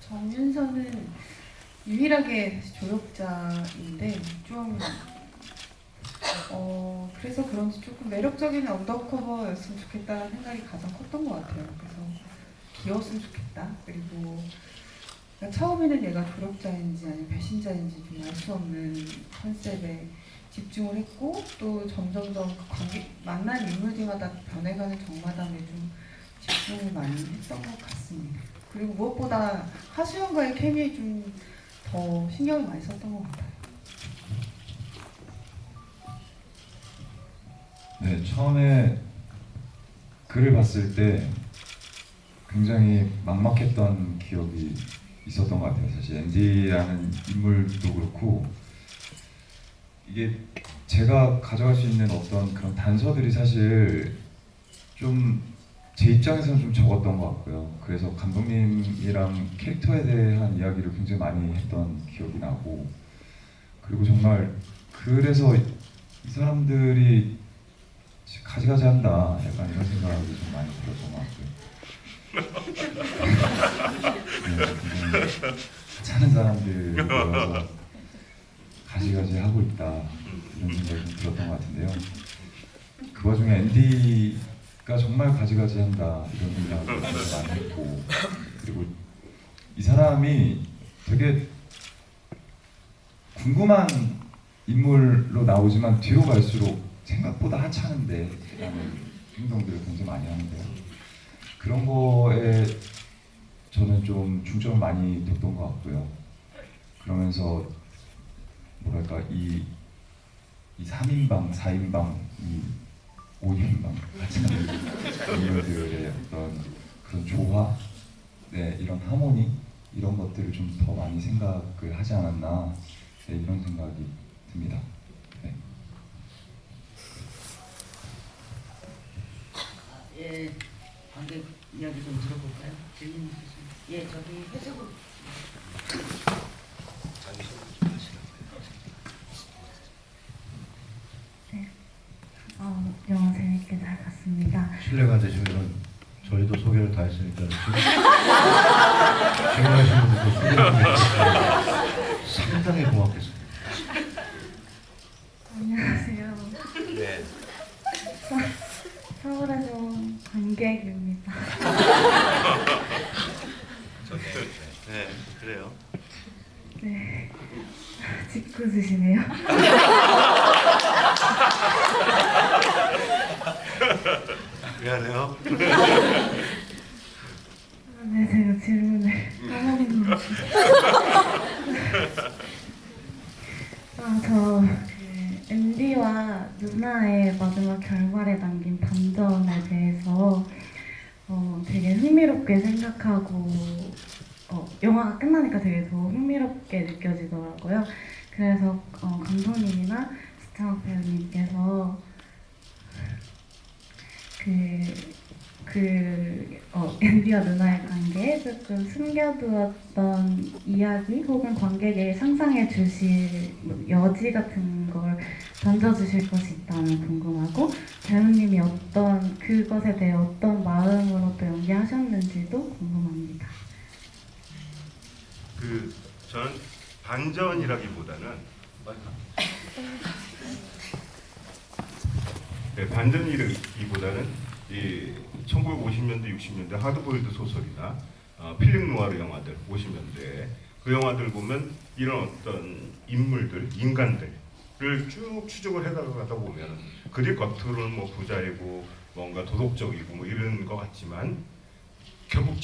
정윤서는 유일하게 조력자인데 좀 그래서 그런지 조금 매력적인 언더커버였으면 좋겠다는 생각이 가장 컸던 것 같아요. 그래서 귀여웠으면 좋겠다. 그리고 그러니까 처음에는 얘가 조력자인지 아니면 배신자인지 좀 알 수 없는 컨셉에 집중을 했고 또 점점점 그 만난 인물들마다 변해가는 정마담에 좀 집중을 많이 했던 것 같습니다. 그리고 무엇보다 하수연과의 케미에 좀 더 신경을 많이 썼던 것 같아요. 네, 처음에 글을 봤을 때 굉장히 막막했던 기억이 있었던 것 같아요. 사실 앤디라는 인물도 그렇고 이게 제가 가져갈 수 있는 어떤 그런 단서들이 사실 좀 제 입장에서는 좀 적었던 것 같고요. 그래서 감독님이랑 캐릭터에 대한 이야기를 굉장히 많이 했던 기억이 나고, 그리고 정말 그래서 이 사람들이 가지가지 한다 약간 이런 생각이 좀 많이 들었던 것 같고요. 네, 괜찮은 사람들이 모여서 가지가지 하고 있다 이런 생각이 좀 들었던 것 같은데요. 그 와중에 앤디가 정말 가지가지 한다 이런 생각을 많이 했고, 그리고 이 사람이 되게 궁금한 인물로 나오지만 뒤로 갈수록 생각보다 하찮은데 라는 행동들을 굉장히 많이 하는데요. 그런 거에 저는 좀 중점을 많이 뒀던 것 같고요. 그러면서 뭐랄까 이 3인방, 4인방, 이 5인방 같이 하는 인물들의 어떤 그런 조화, 네, 이런 하모니 이런 것들을 좀 더 많이 생각을 하지 않았나, 네, 이런 생각이 듭니다. 네. 예, 관객 이야기 좀 들어볼까요? 질문 있으시면. 예, 저기 회색으로. 네. 영화 재밌게 잘 봤습니다. 실례가 되시면 저희도 소개를 다 했으니까 질문하신 분들도 소개를 해주시면 상당히 고맙겠습니다. 안녕하세요. 네. 서울에서 온 관객입니다. 네, 그래요. 네. 짓궂으시네요. 미안해요. 네, 제가 질문을 까먹은 것 같아요. 그 앤디와 누나의 마지막 결말에 남긴 반전에 대해서 되게 흥미롭게 생각하고 영화가 끝나니까 되게 더 흥미롭게 느껴지더라고요. 그래서 감독님이나 스타업 배우님께서 앤디와 누나의 관계에 조금 숨겨두었던 이야기 혹은 관객에 상상해 주실 여지 같은 걸 던져주실 것이 있다면 궁금하고, 배우님이 그것에 대해 어떤 마음으로 또 연기하셨는지도 궁금합니다. 저는 반전이라기보다는 반전이라기보다는 이 1950년대, 60년대 하드보일드 소설이나 필립 누아르 영화들 50년대 그 영화들 보면 이런 어떤 인물들, 인간들을 쭉 추적을 해나가다 보면 그들 겉으로는 뭐 부자이고 뭔가 도덕적이고 뭐 이런 것 같지만 결국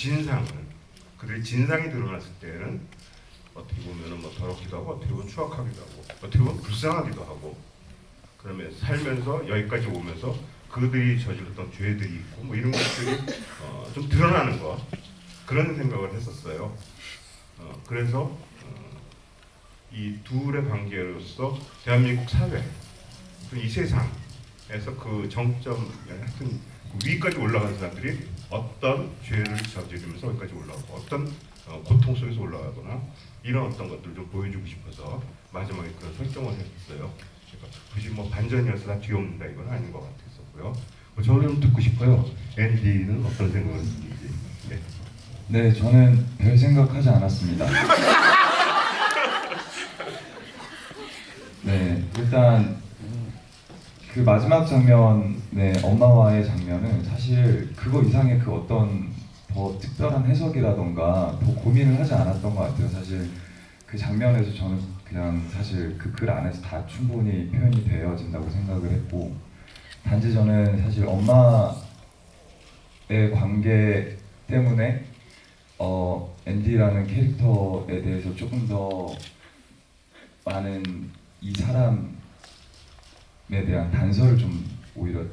그들의 진상이 드러났을 때는 어떻게 보면 뭐 더럽기도 하고 어떻게 보면 추악하기도 하고 어떻게 보면 불쌍하기도 하고, 그러면 살면서 여기까지 오면서 그들이 저질렀던 죄들이 있고 뭐 이런 것들이 좀 드러나는 것, 그런 생각을 했었어요. 그래서 이 둘의 관계로서 대한민국 사회, 이 세상에서 그 정점, 하여튼 그 위까지 올라간 사람들이 어떤 죄를 저지르면서 여기까지 올라가고 어떤 고통 속에서 올라가거나 이런 어떤 것들을 좀 보여주고 싶어서 마지막에 그런 설정을 했어요. 그러니까 굳이 뭐 반전이어서 다 뒤엎는다 이건 아닌 것 같았었고요. 저는 듣고 싶어요. 앤디는 어떤 생각을 하는지. 네. 네, 저는 별 생각하지 않았습니다. 네, 일단 그 마지막 장면의 엄마와의 장면은 사실 그거 이상의 그 어떤 더 특별한 해석이라던가 더 고민을 하지 않았던 것 같아요. 사실 그 장면에서 저는 그냥 사실 그 글 안에서 다 충분히 표현이 되어진다고 생각을 했고, 단지 저는 사실 엄마의 관계 때문에 앤디라는 캐릭터에 대해서 조금 더 많은 이 사람에 대한 단서를 좀 오히려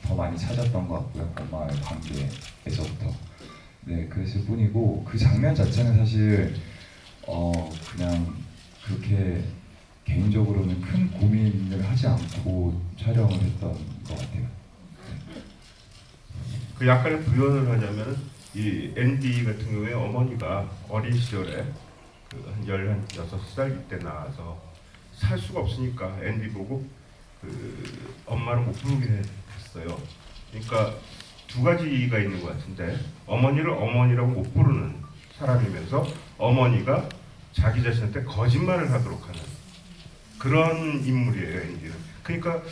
더 많이 찾았던 것 같고요. 엄마의 관계에서부터. 네, 그랬을 뿐이고, 그 장면 자체는 사실 그냥 그렇게 개인적으로는 큰 고민을 하지 않고 촬영을 했던 것 같아요. 그 약간의 부연을 하자면 이 앤디 같은 경우에 어머니가 어린 시절에 한 16살 이때 나와서 살 수가 없으니까 앤디 보고 그 엄마를 못 부르게 했어요. 그러니까 두 가지가 있는 것 같은데, 어머니를 어머니라고 못 부르는 사람이면서 어머니가 자기 자신한테 거짓말을 하도록 하는 그런 인물이에요, 앤디는. 그러니까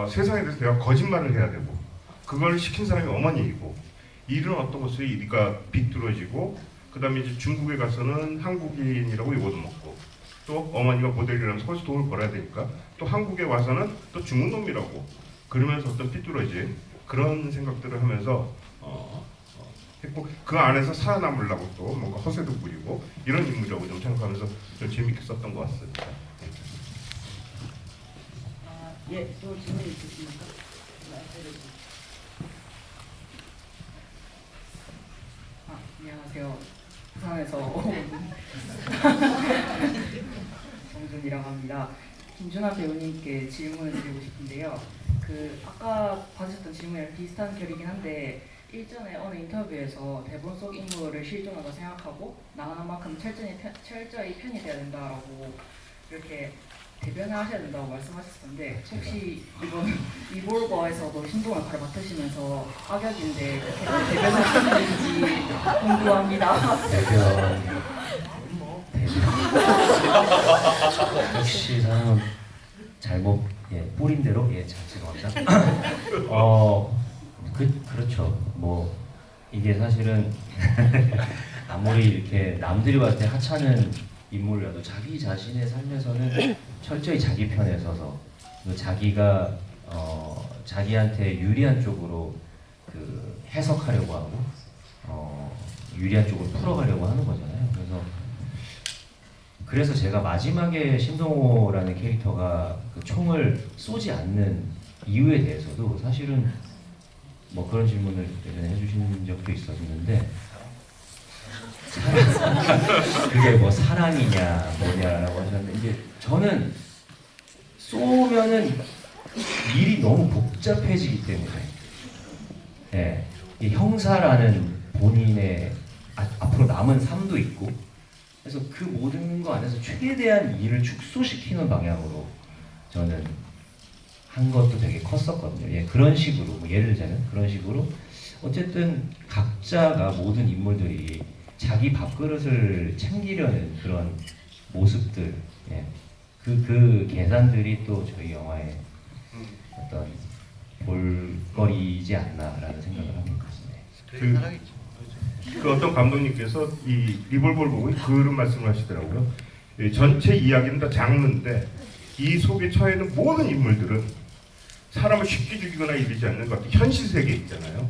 세상에 대해서 내가 거짓말을 해야 되고, 그걸 시킨 사람이 어머니이고, 일은 어떤 것을 일이가 비뚤어지고, 그 다음에 이제 중국에 가서는 한국인이라고 욕도 먹고, 또 어머니가 모델이라면서 거기서 돈을 벌어야 되니까 또 한국에 와서는 또 중국 놈이라고 그러면서 어떤 삐뚤어진 그런 생각들을 하면서 했고, 그 안에서 살아남으려고 또 뭔가 허세도 부리고 이런 인물이라고 좀 생각하면서 좀 재밌게 썼던 것 같습니다. 예, 또 질문 있으십니까? 안녕하세요. 부산에서 온 정준이라고 합니다. 김준하 배우님께 질문을 드리고 싶은데요. 아까 받으셨던 질문이랑 비슷한 결이긴 한데, 일전에 어느 인터뷰에서 대본 속 인물을 실존하다 생각하고 나가는 만큼 철저히 편이 돼야 된다라고 이렇게 대변을 하셔야 된다고 말씀하셨었는데, 혹시 이번 이볼거에서도 신동을 바로 맡으시면서 악역인데 그렇게 대변을 하시는지 궁금합니다. 대변. 역시 사람은 잘못 뿌린 대로 잘 죄송합니다. 그렇죠. 뭐 이게 사실은 아무리 이렇게 남들이 봤을 때 하찮은 인물이라도 자기 자신의 삶에서는 철저히 자기 편에 서서 자기가 자기한테 유리한 쪽으로 해석하려고 하고 유리한 쪽으로 풀어가려고 하는 거잖아요. 그래서 제가 마지막에 신동호라는 캐릭터가 총을 쏘지 않는 이유에 대해서도 사실은 뭐 그런 질문을 예전에 해주신 적도 있었는데, 그게 뭐 사랑이냐 뭐냐라고 하셨는데, 이제 저는 쏘면은 일이 너무 복잡해지기 때문에 이 형사라는 본인의 앞으로 남은 삶도 있고, 그래서 그 모든 거 안에서 최대한 일을 축소시키는 방향으로 저는 한 것도 되게 컸었거든요. 그런 식으로 예를 들자면 그런 식으로 어쨌든 각자가 모든 인물들이 자기 밥그릇을 챙기려는 그런 모습들, 그 계산들이 또 저희 영화의 어떤 볼거리이지 않나라는 생각을 합니다. 그 어떤 감독님께서 이 리볼버를 보고 그런 말씀을 하시더라고요. 전체 이야기는 다 장르인데 이 속에 처해 있는 모든 인물들은 사람을 쉽게 죽이거나 이러지 않는 것 같아요. 현실 세계에 있잖아요.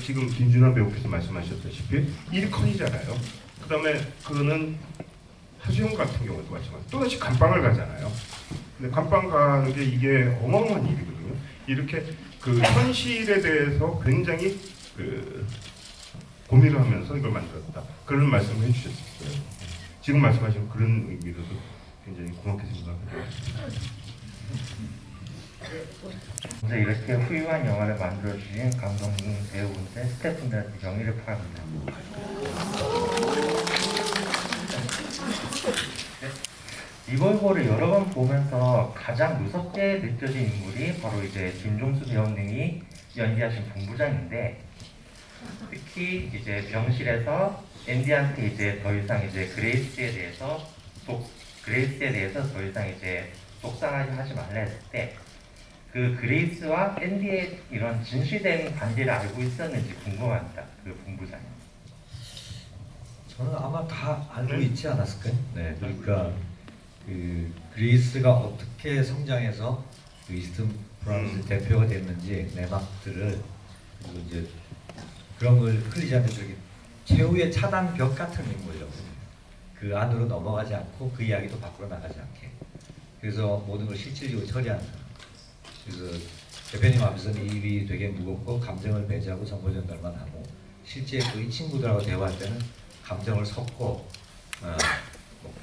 지금 김준하 배우께서 말씀하셨다시피 일컨이잖아요. 그 다음에 그거는 하수영 같은 경우도 마찬가지. 또다시 감방을 가잖아요. 근데 감방 가는 게 이게 어마어마한 일이거든요. 이렇게 현실에 대해서 굉장히 고민을 하면서 이걸 만들었다. 그런 말씀을 해주셨어요. 지금 말씀하신 그런 의미로도 굉장히 고맙게 생각합니다. 먼저 이렇게 훌륭한 영화를 만들어주신 감독님, 배우분들, 스태프분들한테 영예를 표합니다. 리볼버를 여러 번 보면서 가장 무섭게 느껴진 인물이 바로 이제 김종수 배우님이 연기하신 본부장인데, 특히 이제 병실에서 앤디한테 이제 더 이상 이제 그레이스에 대해서 더 이상 이제 속상하지 말라 했을 때 그 그레이스와 앤디의 이런 진실된 관계를 알고 있었는지 궁금합니다. 그 본부장님. 저는 아마 다 알고 있지 않았을까요? 네, 그러니까 그 그리스가 어떻게 성장해서 그 이스턴 프로vin스 대표가 됐는지 내막들을 그리고 이제 그런 걸 흘리지 않는 저기 최후의 차단벽 같은 인물이라고 해요. 그 안으로 넘어가지 않고 그 이야기도 밖으로 나가지 않게. 그래서 모든 걸 실질적으로 처리하는 사람. 그래서 대표님 앞에서는 이 일이 되게 무겁고 감정을 배제하고 정보 전달만 하고 실제 그 친구들하고 대화할 때는 감정을 섞고 뭐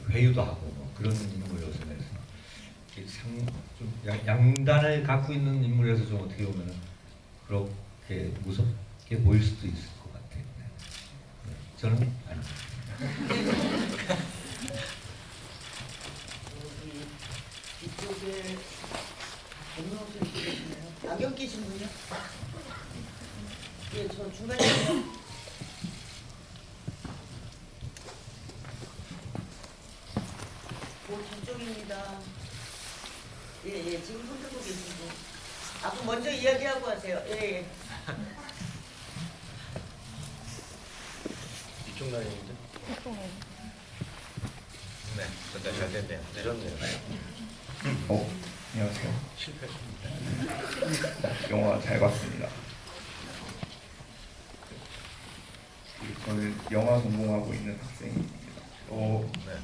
회유도 하고 뭐 그런 인물이어서 좀 양단을 갖고 있는 인물이라서 좀 어떻게 보면 그렇게 무섭게 보일 수도 있을 것 같아요. 네. 저는 아닙니다. 이쪽에 건너서 계시네요. 안경 끼신 분이요? 예, 저 중간이요. 뒤쪽입니다. 예, 지금 손 들고 계시고. 그럼 먼저 이야기하고 하세요. 예. 이쪽 라인인데? 네, 전달 잘 됐네요. 늦었네요. 안녕하세요. 실패했습니다. 영화 잘 봤습니다. 저는 영화 전공하고 있는 학생입니다. 네.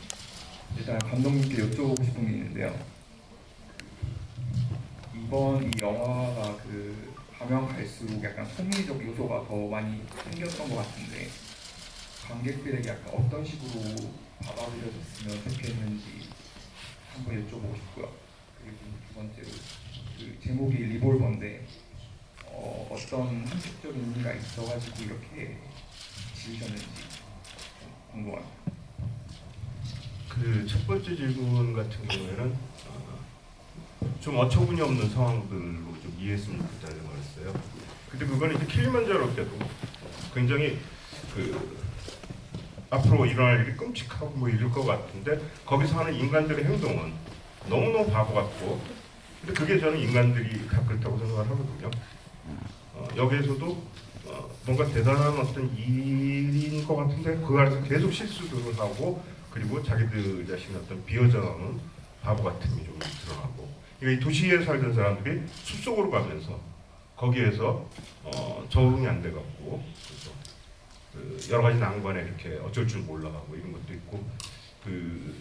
일단 감독님께 여쭤보고 싶은 게 있는데요. 이번 이 영화가 그 가면 갈수록 약간 소미적 요소가 더 많이 생겼던 것 같은데 관객들에게 약간 어떤 식으로 받아들여졌으면 좋겠는지 한번 여쭤보고 싶고요. 그리고 두 번째로 그 제목이 리볼버인데 어떤 한쪽적인 의미가 있어가지고 이렇게 지으셨는지 좀 궁금합니다. 그 첫 번째 질문 같은 경우에는 좀 어처구니 없는 상황들로 좀 이해했으면 좋겠다는 거였어요. 근데 그거는 이제 킬리만자로 때도 굉장히 그 앞으로 일어날 일이 끔찍하고 뭐 이럴 것 같은데 거기서 하는 인간들의 행동은 너무너무 바보 같고 근데 그게 저는 인간들이 다 그렇다고 생각을 하거든요. 여기에서도 뭔가 대단한 어떤 일인 것 같은데 그 안에서 계속 실수들을 하고 그리고 자기들 자신의 어떤 비어져나오는 바보 같음이 좀 드러나고 그러니까 이 도시에 살던 사람들이 숲속으로 가면서 거기에서 적응이 안 돼갖고 그래서 그 여러 가지 난관에 이렇게 어쩔 줄 몰라가고 이런 것도 있고 그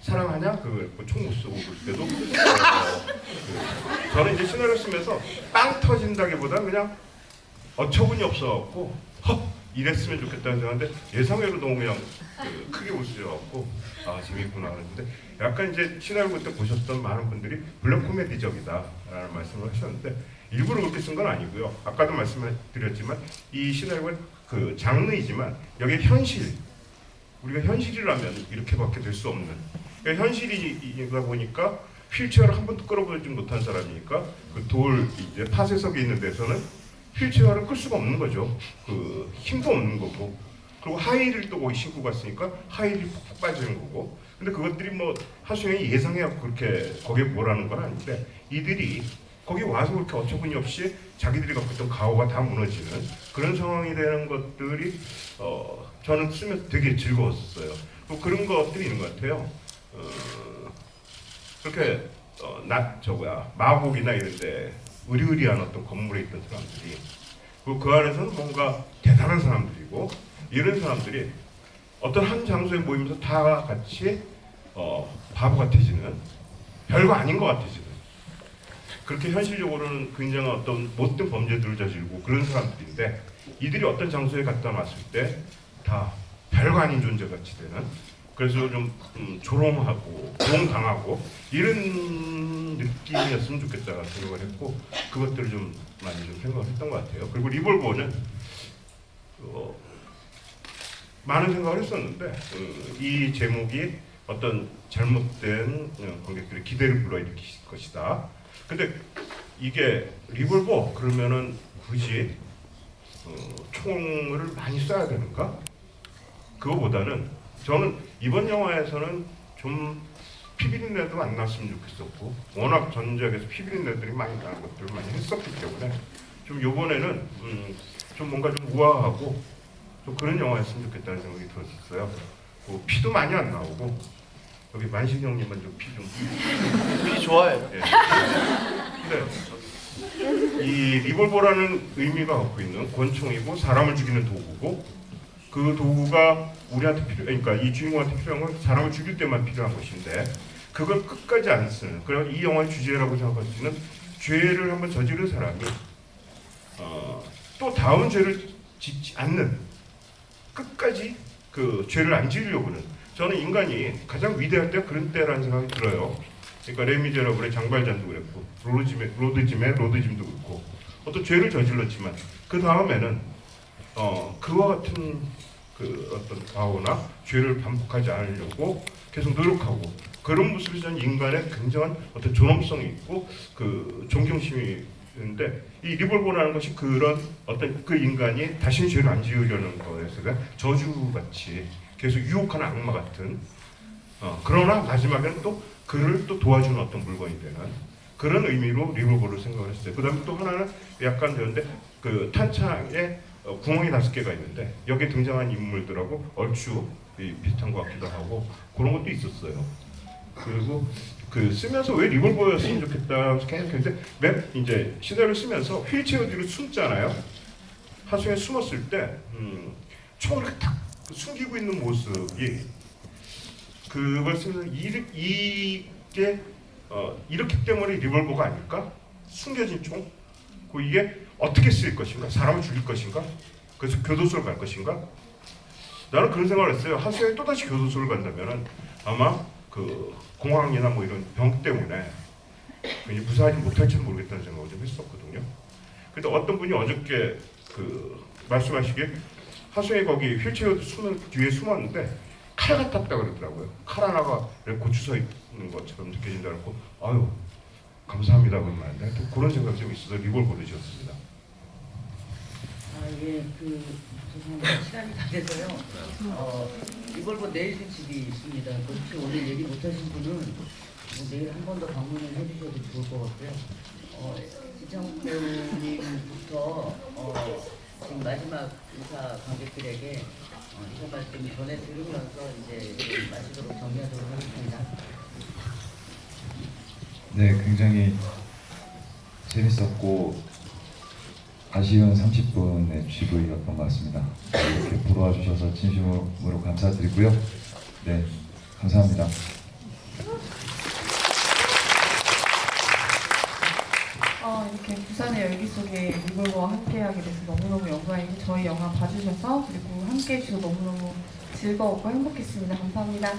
사랑하냐 총 못 쏘고 그럴 때도 저는 이제 시나리오 쓰면서 빵 터진다기보다 그냥 어처구니 없어갖고 이랬으면 좋겠다는 생각인데 예상외로 너무 그냥 크게 웃으셔갖고 재밌구나 그랬는데 약간 이제 시나리오 그때 보셨던 많은 분들이 블랙 코미디적이다라는 말씀을 하셨는데 일부러 그렇게 쓴 건 아니고요. 아까도 말씀드렸지만 이 시나리오가 그 장르이지만 여기에 현실 우리가 현실이라면 이렇게밖에 될 수 없는 그러니까 현실이다 보니까 휠체어를 한 번도 끌어보지 못한 사람이니까 그 돌 이제 파쇄석에 있는 데서는 휠체어를 끌 수가 없는 거죠. 그 힘도 없는 거고 그리고 하이힐을 또 거기 신고 갔으니까 하이힐이 푹 빠지는 거고 근데 그것들이 뭐 하수영이 예상해갖고 그렇게 거기에 뭐라는 건 아닌데 이들이 거기 와서 그렇게 어처구니 없이 자기들이 갖고 있던 가오가 다 무너지는 그런 상황이 되는 것들이 저는 쓰면서 되게 즐거웠어요. 또 그런 것들이 있는 것 같아요. 그렇게 마곡이나 이런데 의리의리한 어떤 건물에 있던 사람들이 그리고 그 안에서는 뭔가 대단한 사람들이고 이런 사람들이 어떤 한 장소에 모이면서 다 같이 바보 같아지는 별거 아닌 것 같아지는 그렇게 현실적으로는 굉장히 어떤 못된 범죄들을 저지르고 그런 사람들인데 이들이 어떤 장소에 갖다 놨을 때 다 별거 아닌 존재같이 되는 그래서 좀 조롱하고 조롱당하고 이런 느낌이었으면 좋겠다 생각을 했고 그것들을 좀 많이 좀 생각을 했던 것 같아요. 그리고 리볼버는 많은 생각을 했었는데 이 제목이 어떤 잘못된 관객들의 기대를 불러일으킬 것이다. 근데 이게 리볼버 그러면은 굳이 총을 많이 쏴야 되는가? 그거보다는 저는 이번 영화에서는 좀 피비린내도 안 났으면 좋겠었고, 워낙 전작에서 피비린내들이 많이 나는 것들을 많이 했었기 때문에 좀 이번에는 좀 뭔가 좀 우아하고 좀 그런 영화였으면 좋겠다는 생각이 들었어요. 뭐 피도 많이 안 나오고, 여기 만식 형님은 좀 피 좋아해요. 예. 근데 이 리볼버라는 의미가 갖고 있는 권총이고 사람을 죽이는 도구고, 그 도구가 우리한테 그러니까 이 주인공한테 필요한 건 사람을 죽일 때만 필요한 것인데 그걸 끝까지 안 쓰는, 그래서 이 영화의 주제라고 생각할 수 있는 죄를 한번 저지른 사람이 또 다음 죄를 짓지 않는, 끝까지 그 죄를 안 지으려고 하는, 저는 인간이 가장 위대할 때가 그런 때라는 생각이 들어요. 그러니까 레미제라블의 장발잔도 그랬고, 로드짐도 그렇고, 어떤 죄를 저질렀지만 그 다음에는 그와 같은 그 어떤 과오나 죄를 반복하지 않으려고 계속 노력하고, 그런 모습이 저는 인간의 굉장한 어떤 존엄성이 있고 그 존경심이 있는데, 이 리볼버라는 것이 그런 어떤 그 인간이 다시는 죄를 안 지으려는 거에서가 저주같이 계속 유혹하는 악마 같은, 그러나 마지막에는 또 그를 또 도와주는 어떤 물건이 되는 그런 의미로 리볼버를 생각을 했어요. 그 다음에 또 하나는 약간 되는데, 그 탄창에 구멍이 5개가 있는데 여기에 등장한 인물들하고 얼추 비슷한 것 같기도 하고 그런 것도 있었어요. 그리고 그 쓰면서 왜 리볼버였으면 좋겠다 생각했는데, 이제 시나리오를 쓰면서 휠체어 뒤로 숨잖아요. 하수에 숨었을 때 총을 이렇게 탁 숨기고 있는 모습이, 그걸 쓰면서 이게 이렇기 때문에 리볼버가 아닐까? 숨겨진 총? 이게 어떻게 쓰일 것인가? 사람을 죽일 것인가? 그래서 교도소를 갈 것인가? 나는 그런 생각을 했어요. 하수에 또다시 교도소를 간다면 아마 그 공황이나 뭐 이런 병 때문에 무사하지 못할지는 모르겠다는 생각을 좀 했었거든요. 근데 어떤 분이 어저께 그 말씀하시기에 하수에 거기 휠체어 뒤에 숨었는데 칼 같았다 그러더라고요. 칼 하나가 고추 서 있는 것처럼 느껴진다고. 아유, 감사합니다 그런 말인데 또 그런 생각이 좀 있어서 리볼버를 지었습니다. 예, 죄송합니다. 시간이 다 돼서요. 리볼버 내일 특집이 있습니다. 혹시 오늘 얘기 못하신 분은 내일 한 번 더 방문을 해주셔도 좋을 것 같고요. 이정 배우님부터 지금 마지막 인사 관객들에게 인사 말씀 전해 들으면서 이제 마치도록 정리하도록 하겠습니다. 네, 굉장히 재밌었고 아쉬운 30분의 GV였던 것 같습니다. 이렇게 보러 와주셔서 진심으로 감사드리고요. 네, 감사합니다. 이렇게 부산의 열기 속에 리볼버와 함께하게 돼서 너무너무 영광이고, 저희 영화 봐주셔서 그리고 함께해 주셔서 너무너무 즐거웠고 행복했습니다. 감사합니다.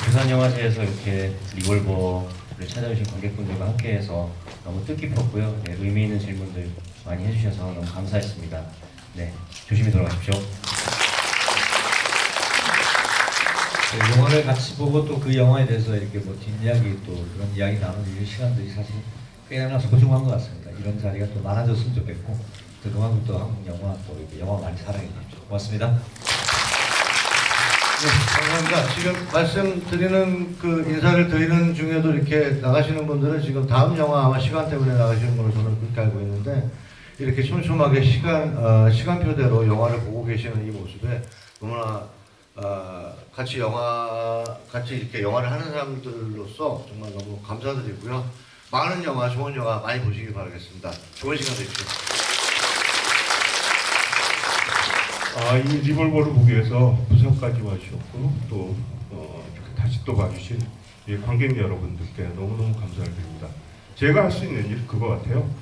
부산 영화제에서 이렇게 리볼버를 찾아주신 관객분들과 함께해서 너무 뜻깊었고요. 네, 의미 있는 질문들 많이 해주셔서 너무 감사했습니다. 네, 조심히 돌아가십시오. 영화를 같이 보고 또 그 영화에 대해서 이렇게 뭐 뒷이야기 또 그런 이야기 나누는 이런 시간들이 사실 꽤나 소중한 것 같습니다. 이런 자리가 또 많아졌으면 좋겠고, 그동안부터 한국 영화 또 이렇게 영화 많이 사랑해 주십시오. 고맙습니다. 네, 감사합니다. 지금 말씀드리는 그 인사를 드리는 중에도 이렇게 나가시는 분들은 지금 다음 영화 아마 시간 때문에 나가시는 걸로 저는 그렇게 알고 있는데, 이렇게 촘촘하게 시간표대로 영화를 보고 계시는 이 모습에 너무나 같이 이렇게 영화를 하는 사람들로서 정말 너무 감사드리고요. 많은 영화, 좋은 영화 많이 보시길 바라겠습니다. 좋은 시간 되십시오. 이 리볼버를 보기 위해서 부산까지 와주셨고 또 이렇게 다시 또 봐주신 이 관객 여러분들께 너무너무 감사를 드립니다. 제가 할 수 있는 일 그거 같아요.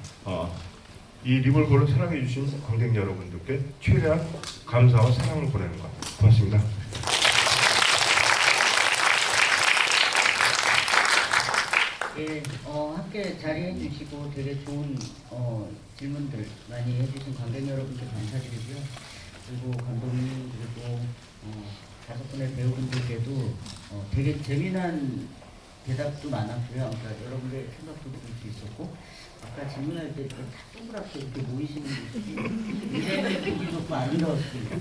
이 리볼버를 사랑해 주신 관객 여러분들께 최대한 감사와 사랑을 보내는 것. 고맙습니다. 예, 함께 자리해 주시고 되게 좋은 질문들 많이 해주신 관객 여러분께 감사드리고요. 그리고 감독님, 그리고 5분의 배우분들께도 되게 재미난 대답도 많았고요. 그러니까 여러분의 생각도 들을 수 있었고, 아까 질문할 때 이렇게 동그랗게 이렇게 모이시는 모습이 굉장히 보기 좋고 아름다웠습니다.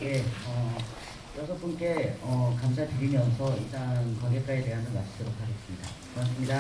예, 6분께 감사드리면서 이상 관객과에 대한 마치도록 하겠습니다. 고맙습니다.